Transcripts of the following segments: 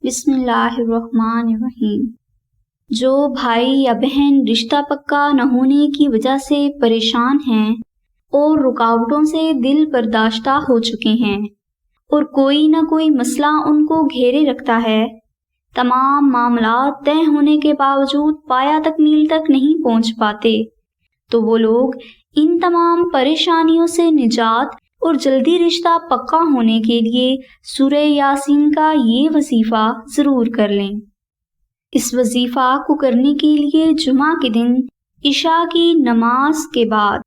بسم اللہ الرحمن الرحیم۔ جو بھائی یا بہن رشتہ پکا نہ ہونے کی وجہ سے پریشان ہیں اور رکاوٹوں سے دل برداشتہ ہو چکے ہیں اور کوئی نہ کوئی مسئلہ ان کو گھیرے رکھتا ہے، تمام معاملات طے ہونے کے باوجود پایہ تکمیل تک نہیں پہنچ پاتے، تو وہ لوگ ان تمام پریشانیوں سے نجات اور جلدی رشتہ پکا ہونے کے لیے سورہ یاسین کا یہ وظیفہ ضرور کر لیں۔ اس وظیفہ کو کرنے کے لیے جمعہ کے دن عشاء کی نماز کے بعد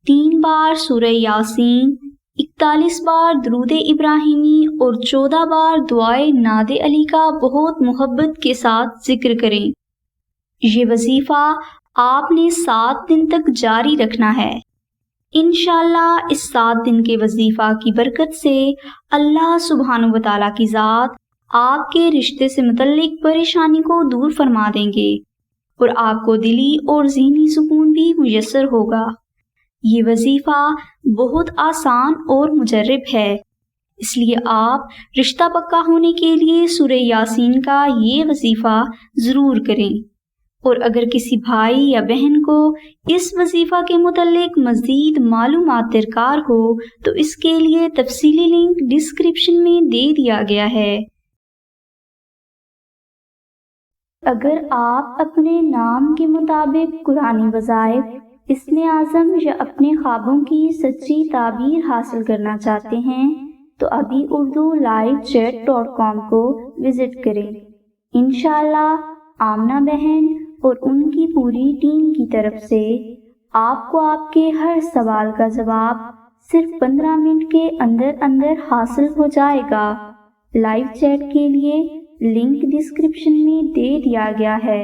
3 بار سورہ یاسین، 41 بار درود ابراہیمی اور 14 بار دعائے ناد علی کا بہت محبت کے ساتھ ذکر کریں۔ یہ وظیفہ آپ نے 7 دن تک جاری رکھنا ہے۔ انشاءاللہ اس 7 دن کے وظیفہ کی برکت سے اللہ سبحانہ و تعالیٰ کی ذات آپ کے رشتے سے متعلق پریشانی کو دور فرما دیں گے اور آپ کو دلی اور ذہنی سکون بھی میسر ہوگا۔ یہ وظیفہ بہت آسان اور مجرب ہے، اس لیے آپ رشتہ پکا ہونے کے لیے سورہ یاسین کا یہ وظیفہ ضرور کریں، اور اگر کسی بھائی یا بہن کو اس وظیفہ کے متعلق مزید معلومات درکار ہو تو اس کے لیے تفصیلی لنک ڈسکرپشن میں دے دیا گیا ہے۔ اگر آپ اپنے نام کے مطابق قرآنی وظائف، اسم اعظم یا اپنے خوابوں کی سچی تعبیر حاصل کرنا چاہتے ہیں تو ابھی اردو livechat.com کو وزٹ کریں۔ انشاءاللہ آمنہ بہن اور ان کی پوری ٹیم کی طرف سے آپ کو آپ کے ہر سوال کا جواب صرف 15 منٹ کے اندر حاصل ہو جائے گا۔ لائیو چیٹ کے لیے لنک ڈسکرپشن میں دے دیا گیا ہے۔